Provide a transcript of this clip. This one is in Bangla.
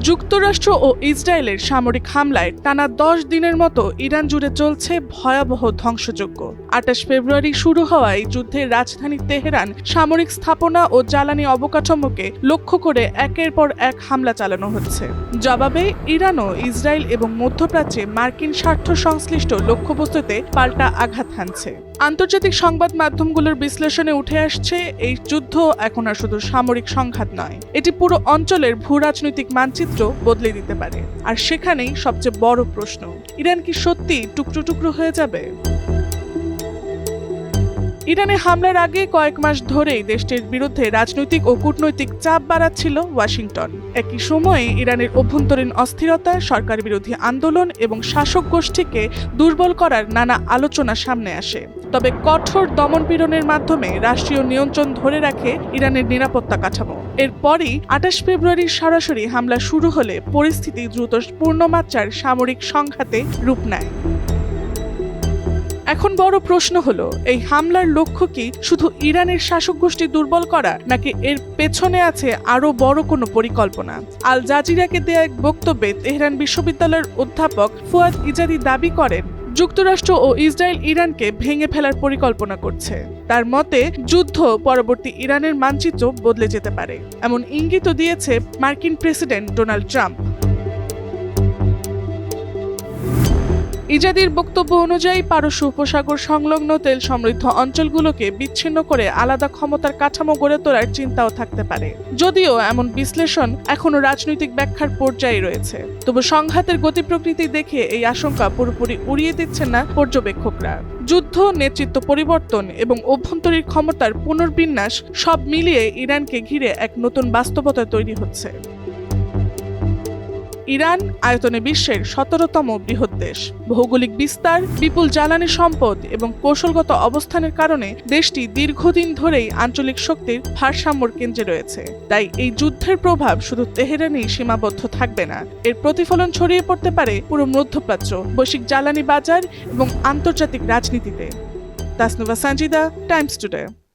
যুক্তরাষ্ট্র ও ইসরায়েলের সামরিক হামলায় টানা 10 দিনের মতো ইরান জুড়ে চলছে ভয়াবহ ধ্বংসযজ্ঞ। 28 ফেব্রুয়ারি শুরু হওয়া এই যুদ্ধে রাজধানী তেহরান সামরিক স্থাপনা ও জ্বালানি অবকাঠামোকে লক্ষ্য করে একের পর এক হামলা চালানো হচ্ছে। জবাবে ইরানও ইসরায়েল এবং মধ্যপ্রাচ্যে মার্কিন স্বার্থ সংশ্লিষ্ট লক্ষ্যবস্তুতে পাল্টা আঘাত হানছে। আন্তর্জাতিক সংবাদ মাধ্যমগুলোর বিশ্লেষণে উঠে আসছে, এই যুদ্ধ এখন আর শুধু সামরিক সংঘাত নয়, এটি পুরো অঞ্চলের ভূরাজনৈতিক মানচিত্র বদলে দিতে পারে। আর সেখানেই সবচেয়ে বড় প্রশ্ন, ইরান কি সত্যি টুকরো টুকরো হয়ে যাবে? ইরানে হামলার আগে কয়েক মাস ধরেই দেশটির বিরুদ্ধে রাজনৈতিক ও কূটনৈতিক চাপ বাড়াচ্ছিল ওয়াশিংটন। একই সময়ে ইরানের অভ্যন্তরীণ অস্থিরতা, সরকার বিরোধী আন্দোলন এবং শাসক গোষ্ঠীকে দুর্বল করার নানা আলোচনা সামনে আসে। তবে কঠোর দমনপীড়নের মাধ্যমে রাষ্ট্রীয় নিয়ন্ত্রণ ধরে রাখে ইরানের নিরাপত্তা কাঠামো। এরপরই 28 ফেব্রুয়ারি সরাসরি হামলা শুরু হলে পরিস্থিতি দ্রুত পূর্ণমাত্রার সামরিক সংঘাতে রূপ নেয়। এখন বড় প্রশ্ন হলো, এই হামলার লক্ষ্য কি শুধু ইরানের শাসক গোষ্ঠী দুর্বল করা, নাকি এর পেছনে আছে আরো বড় কোনো পরিকল্পনা? আল জাজিরাকে দেয়া এক বক্তব্যে তেহরান বিশ্ববিদ্যালয়ের অধ্যাপক ফুয়াদ ইজাদি দাবি করেন, যুক্তরাষ্ট্র ও ইসরায়েল ইরানকে ভেঙে ফেলার পরিকল্পনা করছে। তার মতে যুদ্ধ পরবর্তী ইরানের মানচিত্র বদলে যেতে পারে, এমন ইঙ্গিতও দিয়েছে মার্কিন প্রেসিডেন্ট ডোনাল্ড ট্রাম্প। ইজাদির বক্তব্য অনুযায়ী পারস্য উপসাগর সংলগ্ন তেল সমৃদ্ধ অঞ্চলগুলোকে বিচ্ছিন্ন করে আলাদা ক্ষমতার কাঠামো গড়ে তোলার চিন্তাও থাকতে পারে। যদিও এমন বিশ্লেষণ এখনো রাজনৈতিক ব্যাখ্যার পর্যায়ে রয়েছে, তবু সংঘাতের গতি প্রকৃতি দেখে এই আশঙ্কা পুরোপুরি উড়িয়ে দিচ্ছেন না পর্যবেক্ষকরা। যুদ্ধ, নেতৃত্ব পরিবর্তন এবং অভ্যন্তরীণ ক্ষমতার পুনর্বিন্যাস সব মিলিয়ে ইরানকে ঘিরে এক নতুন বাস্তবতা তৈরি হচ্ছে। ইরান আয়তনে বিশ্বের 17তম বৃহৎ দেশ। ভৌগোলিক বিস্তার, বিপুল জ্বালানি সম্পদ এবং কৌশলগত অবস্থানের কারণে দেশটি দীর্ঘদিন ধরেই আঞ্চলিক শক্তির ভারসাম্যর কেন্দ্রে রয়েছে। তাই এই যুদ্ধের প্রভাব শুধু তেহরানেই সীমাবদ্ধ থাকবে না, এর প্রতিফলন ছড়িয়ে পড়তে পারে পুরো মধ্যপ্রাচ্য, বৈশ্বিক জ্বালানি বাজার এবং আন্তর্জাতিক রাজনীতিতে। Tasnuva Sanjida, Times today.